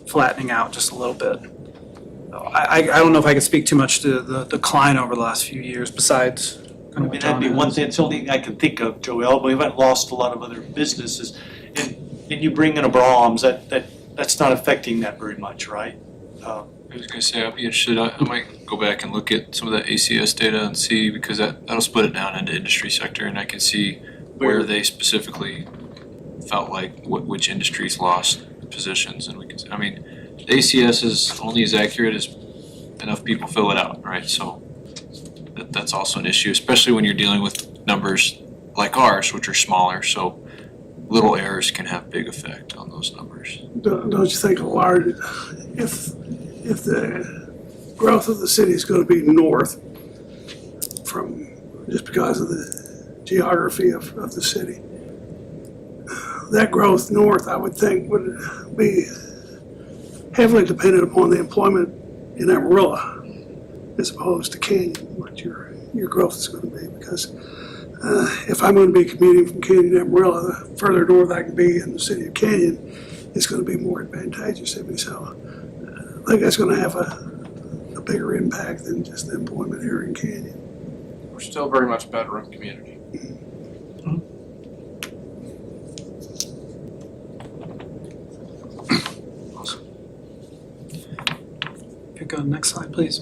flattening out just a little bit. I don't know if I could speak too much to the decline over the last few years besides kind of what That'd be John one has. thing, it's the only thing I can think of, Joel, but we haven't lost a lot of other businesses. And you bring in a Brahms, that's not affecting that very much, right? I was gonna say, I'd be interested, I might go back and look at some of that ACS data and see, because that'll split it down into industry sector, and I can see where they specifically felt like which industries lost positions, and the ACS is only as accurate as enough people fill it out, right? So that's also an issue, especially when you're dealing with numbers like ours, which are smaller, so little errors can have big effect on those numbers. Don't you think a large, if the growth of the city is gonna be north from, just because of the geography of the city, that growth north, I would think, would be heavily dependent upon the employment in Amarillo as opposed to Canyon, what your growth is gonna be, because if I'm gonna be commuting from Canyon to Amarillo, the further north I can be in the city of Canyon, it's gonna be more advantageous to me, so I think that's gonna have a bigger impact than just the employment here in Canyon. We're still very much a bedroom community. Pick on next slide, please.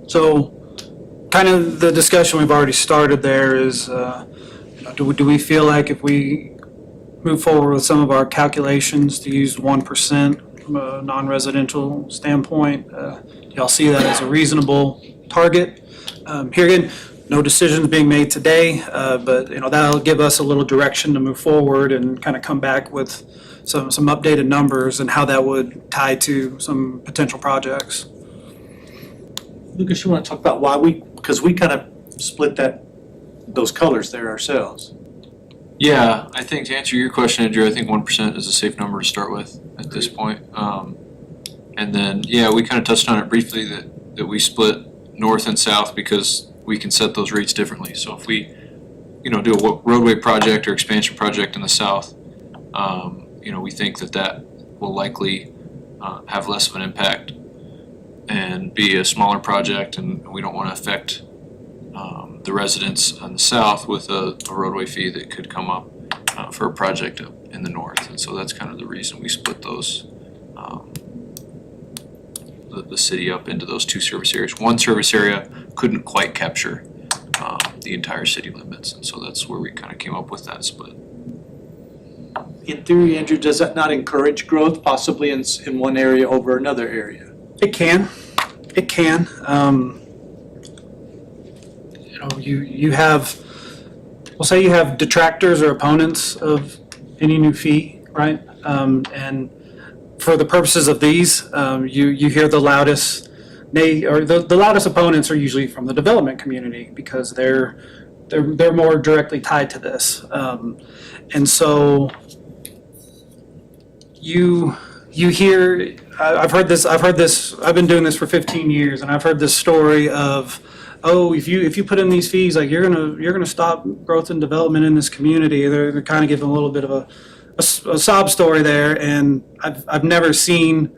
So kind of the discussion we've already started there is, do we feel like if we move forward with some of our calculations to use 1% from a non-residential standpoint, do y'all see that as a reasonable target? Here again, no decisions being made today, but that'll give us a little direction to move forward and kind of come back with some updated numbers and how that would tie to some potential projects. Lucas, you want to talk about why because we kind of split those colors there ourselves. Yeah, I think to answer your question, Andrew, I think 1% is a safe number to start with at this point. And then, yeah, we kind of touched on it briefly that we split north and south because we can set those rates differently. So if we do a roadway project or expansion project in the south, we think that will likely have less of an impact and be a smaller project, and we don't want to affect the residents on the south with a roadway fee that could come up for a project in the north. And so that's kind of the reason we split those, the city up into those two service areas. One service area couldn't quite capture the entire city limits, and so that's where we kind of came up with that split. In theory, Andrew, does that not encourage growth possibly in one area over another area? It can. It can. You have, we'll say you have detractors or opponents of any new fee, right? And for the purposes of these, you hear the loudest, the loudest opponents are usually from the development community because they're more directly tied to this. And so you hear, I've heard this, I've been doing this for 15 years, and I've heard this story of, oh, if you put in these fees, like you're gonna stop growth and development in this community. They're kind of giving a little bit of a sob story there, and I've never seen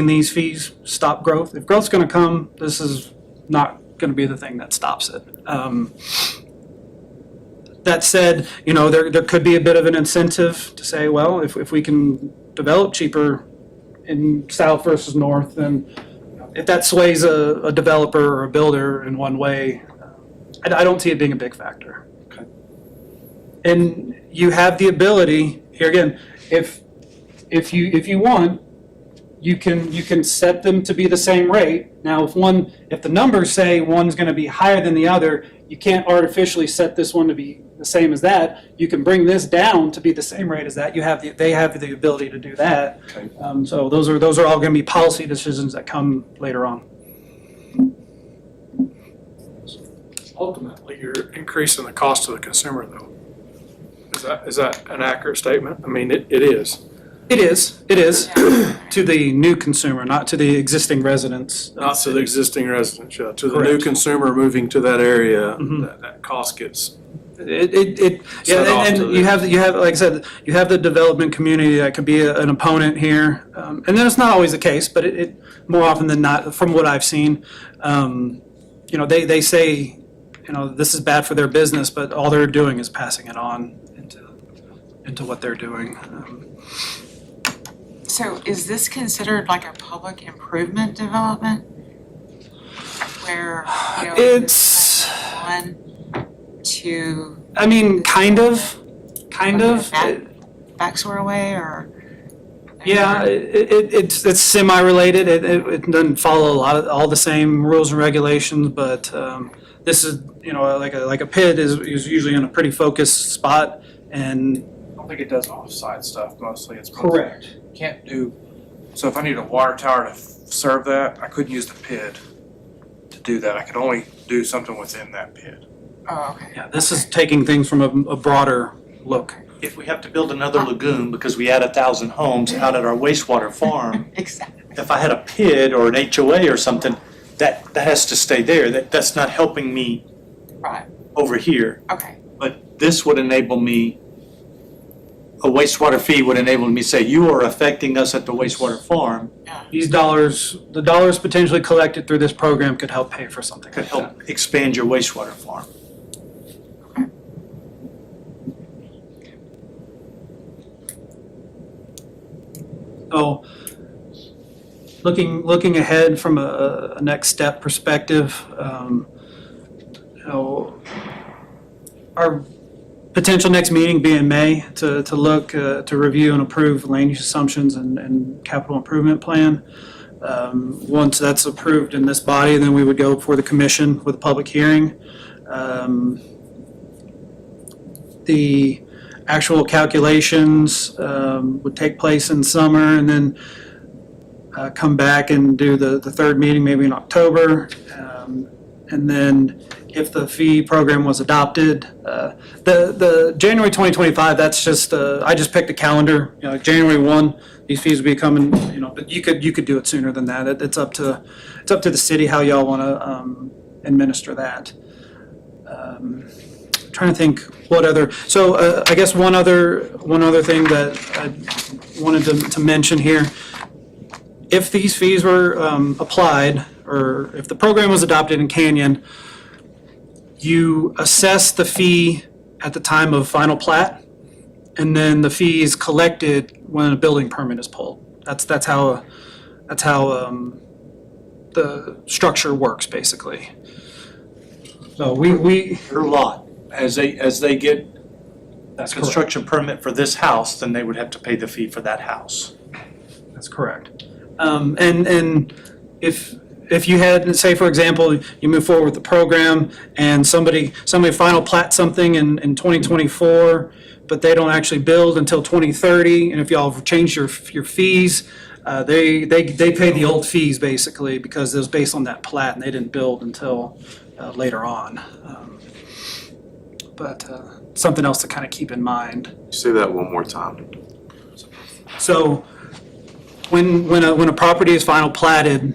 these fees stop growth. If growth's gonna come, this is not gonna be the thing that stops it. That said, there could be a bit of an incentive to say, well, if we can develop cheaper in south versus north, then if that sways a developer or a builder in one way, I don't see it being a big factor. Okay. And you have the ability, here again, if you want, you can set them to be the same rate. Now, if the numbers say one's gonna be higher than the other, you can't artificially set this one to be the same as that. You can bring this down to be the same rate as that. They have the ability to do that. Okay. So those are all gonna be policy decisions that come later on. Ultimately, you're increasing the cost to the consumer, though. Is that an accurate statement? I mean, it is. It is to the new consumer, not to the existing residents. of Not to the city. existing residents, yeah. To the new Correct. consumer moving to that area, Mhm. that cost gets, Yeah, Set off to and you have, like I said, you have the development community that could be an opponent here. And then it's not always the case, but it more often than not, from what I've seen, they say, this is bad for their business, but all they're doing is passing it on into what they're doing. So is this considered like a public improvement development? Where, It's, one, two, I mean, kind of. back sort of way, or? Yeah, it's semi-related. It doesn't follow all the same rules and regulations, but this is, like a pit is usually in a pretty focused spot, and. I don't think it does off-site stuff mostly. It's Correct. Can't do, so if I need a water tower to serve that, I couldn't use the PID to do that. I could only do something within that PID. Oh, okay. Yeah, this is taking things from a broader look. If we have to build another lagoon because we add 1,000 homes out at our wastewater farm, Exactly. if I had a PID or an HOA or something, that has to stay there. That's not helping me Right, over here. okay. But this would enable me, a wastewater fee would enable me to say, you are affecting us at the wastewater farm, These dollars, the dollars potentially collected through this program could help pay for something could like that. help expand your wastewater farm. So, looking ahead from a next step perspective, our potential next meeting being in May to look, to review and approve land use assumptions and capital improvement plan. Once that's approved in this body, then we would go before the commission with a public hearing. The actual calculations would take place in summer, and then come back and do the third meeting maybe in October. And then if the fee program was adopted, the January 2025, that's just, I just picked a calendar, January 1, these fees would be coming, but you could do it sooner than that. It's up to the city how y'all want to administer that. Trying to think what other, so I guess one other thing that I wanted to mention here. If these fees were applied, or if the program was adopted in Canyon, you assess the fee at the time of final plat, and then the fee is collected when a building permit is pulled. That's how the structure works, basically. So we Per lot, as they get a that's correct. construction permit for this house, then they would have to pay the fee for that house. That's correct. And if you had, say, for example, you move forward with the program and somebody final plat something in 2024, but they don't actually build until 2030, and if y'all have changed your fees, they pay the old fees basically because it was based on that plat and they didn't build until later on. But something else to kind of keep in mind. Say that one more time. So when a property is final platted,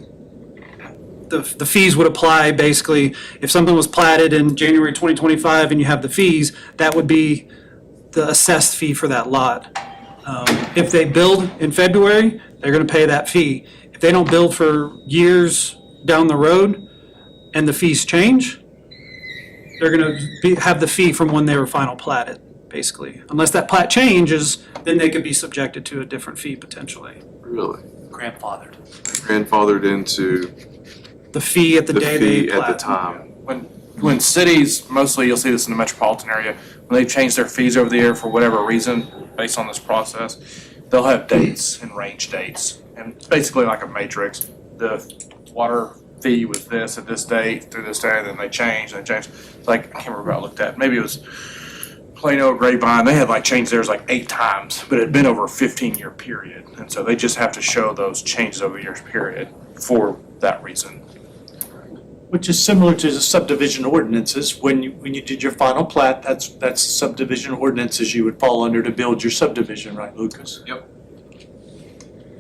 the fees would apply basically. If something was platted in January 2025 and you have the fees, that would be the assessed fee for that lot. If they build in February, they're gonna pay that fee. If they don't build for years down the road and the fees change, they're gonna have the fee from when they were final platted, basically. Unless that plat changes, then they could be subjected to a different fee potentially. Really? Grandfathered. Grandfathered into The fee at the the day they fee at the plat. time. When cities, mostly you'll see this in the metropolitan area, when they've changed their fees over the year for whatever reason, based on this process, they'll have dates and range dates. And it's basically like a matrix. The water fee was this at this date through this day, and then they changed. Like, I can't remember what I looked at. Maybe it was Plano, Grapevine. They had like changed theirs like 8 times, but it had been over a 15-year period. And so they just have to show those changes over a year's period for that reason. Which is similar to the subdivision ordinances. When you did your final plat, that's subdivision ordinances you would fall under to build your subdivision, right, Lucas? Yep.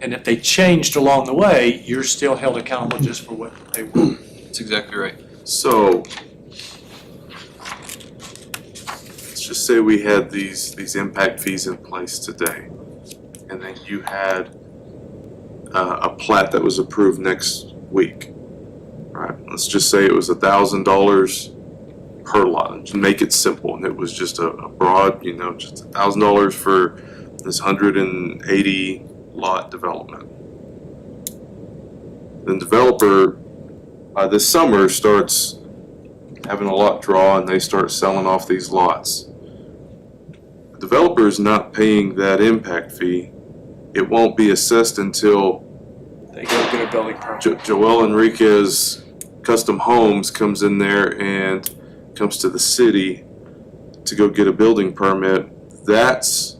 And if they changed along the way, you're still held accountable just for what they were. That's exactly right. So, let's just say we had these impact fees in place today, and then you had a plat that was approved next week. Right, let's just say it was $1,000 per lot, to make it simple, and it was just a broad, just $1,000 for this 180 lot development. The developer, by this summer, starts having a lot draw and they start selling off these lots. The developer is not paying that impact fee. It won't be assessed until They go get a building permit. Joel Enriquez Custom Homes comes in there and comes to the city to go get a building permit. That's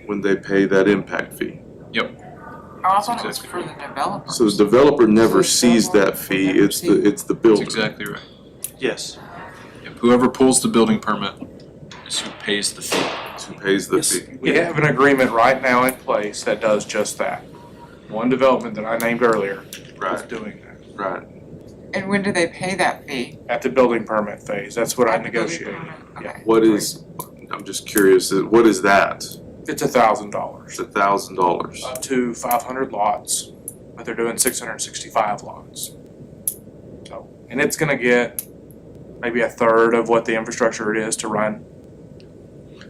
when they pay that impact fee. Oh, I thought it was for the developer. So the developer never sees that fee, it's the That's builder. exactly right. Yes. Yep. Whoever pulls the building permit is who pays the fee. Who pays the Yes. fee. We have an agreement right now in place that does just that. One development that I named earlier is Right, doing that. right. And when do they pay that fee? At the building permit phase, that's what I At the building negotiated. permit? Okay. What is, I'm just curious, what is that? It's $1,000 It's $1,000. up to 500 lots, but they're doing 665 lots. So, and it's gonna get maybe a third of what the infrastructure it is to run.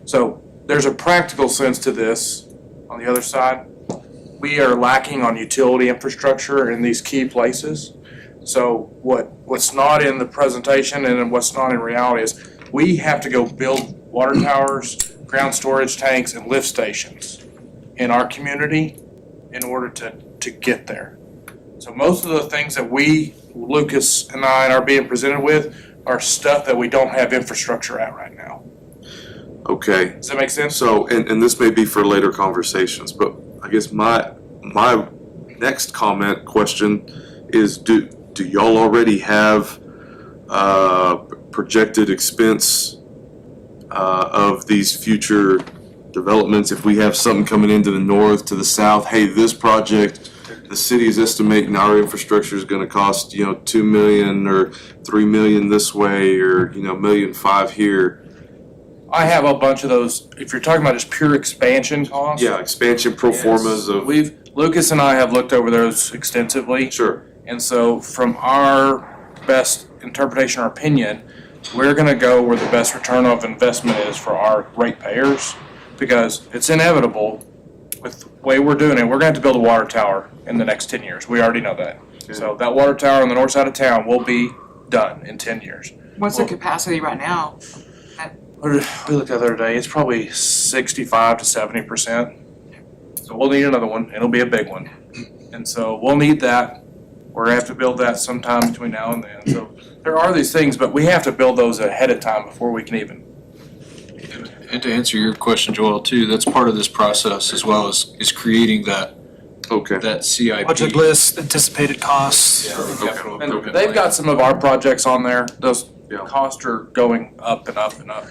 So there's a practical sense to this. On the other side, we are lacking on utility infrastructure in these key places. So what's not in the presentation and what's not in reality is we have to go build water towers, ground storage tanks, and lift stations in our community in order to get there. So most of the things that we, Lucas and I, are being presented with are stuff that we don't have infrastructure at right now. Okay, Does that make sense? so, and this may be for later conversations, but I guess my next question is, do y'all already have projected expense of these future developments? If we have something coming into the north, to the south, hey, this project the city's estimating our infrastructure is gonna cost, 2 million or 3 million this way, or, $1.5 million here. I have a bunch of those, if you're talking about just pure expansion costs. Yeah, expansion pro formas of, Lucas and I have looked over those extensively. sure, And so from our best interpretation or opinion, we're gonna go where the best return of investment is for our ratepayers, because it's inevitable with the way we're doing it, we're gonna have to build a water tower in the next 10 years. We already know that. So that water tower on the north side of town will be done in 10 years. What's the capacity right now? We looked the other day, it's probably 65 to 70%. So we'll need another one, it'll be a big one. And so we'll need that. We're gonna have to build that sometime between now and then. So there are these things, but we have to build those ahead of time before we can even. And to answer your question, Joel, too, that's part of this process as well is creating that okay. CIP. Budget list, anticipated costs. Capital And improvement they've plan. got some of our projects on there. Those Yeah. costs are going up and up and up.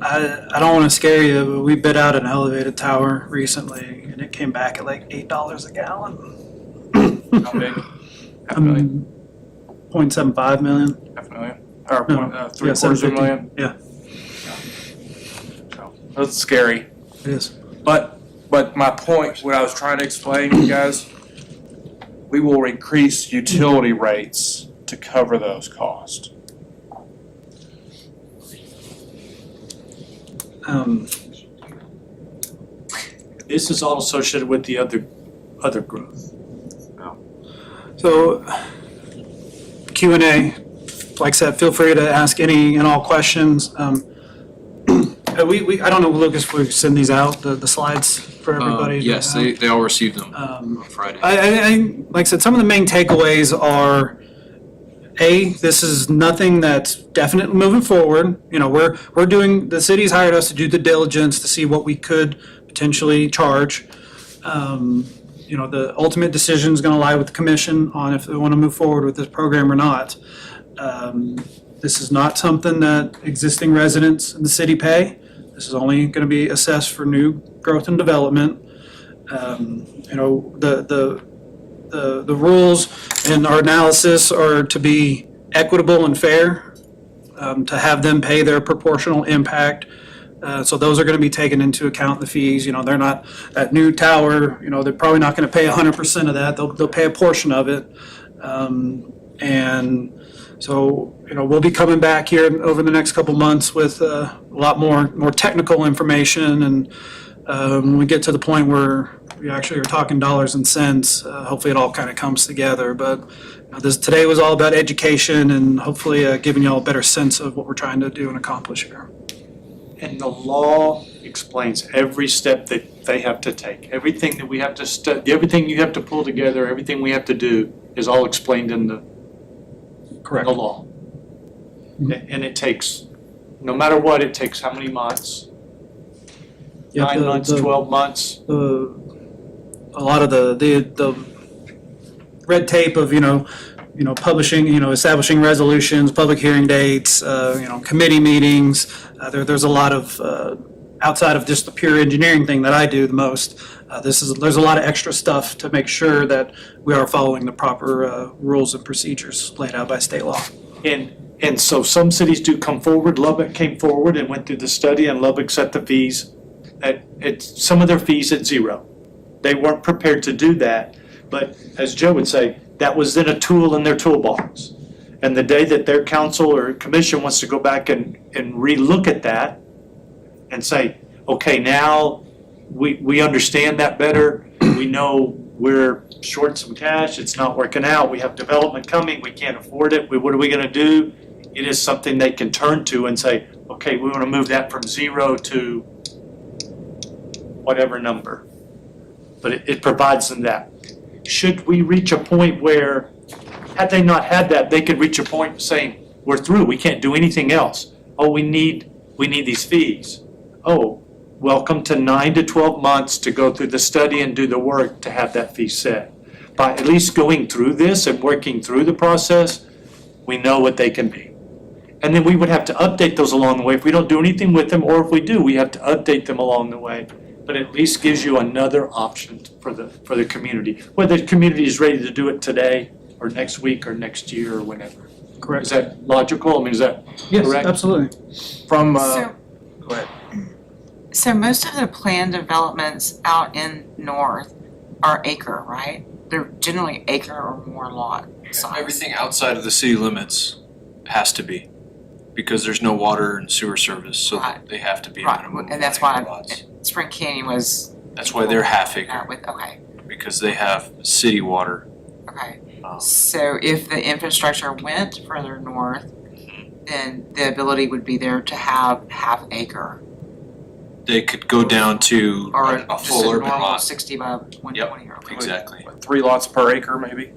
I don't want to scare you, but we bid out an elevated tower recently, and it came back at like $8 a gallon. How big? Half a million, 0.75 million. half a million, or No. three quarters of a 750. million. Yeah, So that's scary. it is. But my point, what I was trying to explain to you guys, we will increase utility rates to cover those costs. This is all associated with the other growth. So Q&A, like I said, feel free to ask any and all questions. I don't know, Lucas, if we send these out, the slides for everybody? to Yes, have? they all received them Um, on Friday. I, like I said, some of the main takeaways are, A, this is nothing that's definitely moving forward. You know, we're doing, the city's hired us to do the diligence to see what we could potentially charge. You know, the ultimate decision is gonna lie with the commission on if they wanna move forward with this program or not. This is not something that existing residents in the city pay. This is only gonna be assessed for new growth and development. You know, the rules and our analysis are to be equitable and fair, to have them pay their proportional impact. So those are gonna be taken into account, the fees, you know, they're not, that new tower, you know, they're probably not gonna pay 100% of that, they'll pay a portion of it. And so, you know, we'll be coming back here over the next couple months with a lot more technical information, and when we get to the point where we actually are talking dollars and cents, hopefully it all kind of comes together. But today was all about education and hopefully giving y'all a better sense of what we're trying to do and accomplish here. And the law explains every step that they have to take. Everything that we have to study, everything you have to pull together, everything we have to do is all explained in the law. And it takes, no matter what, it takes how many months? Yeah, 9 months, 12 months? A lot of the red tape of, you know, publishing, establishing resolutions, public hearing dates, committee meetings. There's a lot of, outside of just the pure engineering thing that I do the most, there's a lot of extra stuff to make sure that we are following the proper rules and procedures laid out by state law. And so some cities do come forward. Lubbock came forward and went through the study, and Lubbock set the fees at some of their fees at zero. They weren't prepared to do that, but as Joe would say, that was then a tool in their toolbox. And the day that their council or commission wants to go back and relook at that and say, okay, now we understand that better. We know we're short some cash, it's not working out, we have development coming, we can't afford it, what are we gonna do? It is something they can turn to and say, okay, we wanna move that from 0 to whatever number. But it provides them that. Should we reach a point where, had they not had that, they could reach a point saying, we're through, we can't do anything else. Oh, we need these fees. Oh, welcome to 9 to 12 months to go through the study and do the work to have that fee set. By at least going through this and working through the process, we know what they can be. And then we would have to update those along the way. If we don't do anything with them, or if we do, we have to update them along the way but at least gives you another option for the community. Whether the community is ready to do it today, or next week, or next year, or whenever. Is Correct. that logical? I mean, is that Yes, correct? absolutely. From, So, go ahead. so most of the planned developments out in north are acre, right? They're generally acre or more lot size. Everything outside of the city limits has to be, because there's no water and sewer service, so Right. they have to be a Right, minimum of and that's 1 acre why lots. Spring Canyon was. That's why they're half acre, With, okay, because they have city water. okay. Um, So if the infrastructure went further north, then the ability would be there to have half acre They could go down to or a just full a urban normal lot. 60 by 120 or. Exactly, 3 lots per acre, maybe?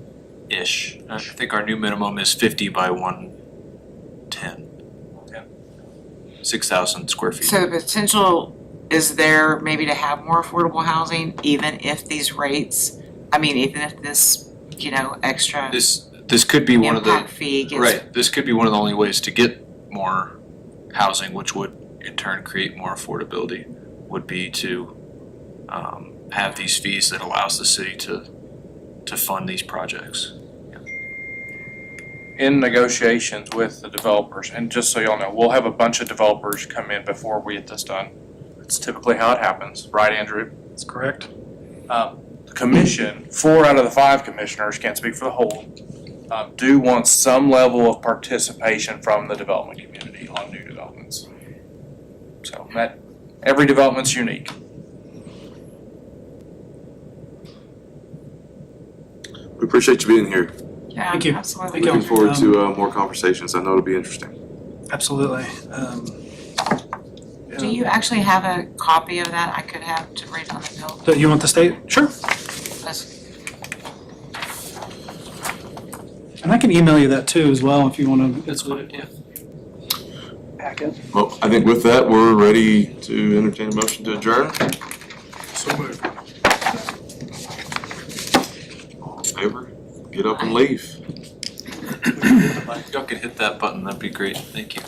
ish. I think our new minimum is 50 by 110. 6,000 square feet. So the potential is there maybe to have more affordable housing, even if these rates, even if this, extra This could be one of the, impact fee gets. right, this could be one of the only ways to get more housing, which would in turn create more affordability, would be to have these fees that allows the city to fund these projects. In negotiations with the developers, and just so y'all know, we'll have a bunch of developers come in before we get this done. It's typically how it happens, right, Andrew? That's correct. The commission, 4 out of the 5 commissioners, can't speak for the whole, do want some level of participation from the development community on new developments. So that, every development's unique. We appreciate you being here. Yeah, Thank you. absolutely. Thank you. Looking forward to more conversations. I know it'll be interesting. Absolutely. Do you actually have a copy of that I could have to read on the bill? So you want the state? Sure. That's- And I can email you that too as well if you want to. That's what, yeah. Packet. Well, I think with that, we're ready to entertain a motion to adjourn. So moved. All in favor? Get up and leave. Y'all could hit that button, that'd be great, thank you.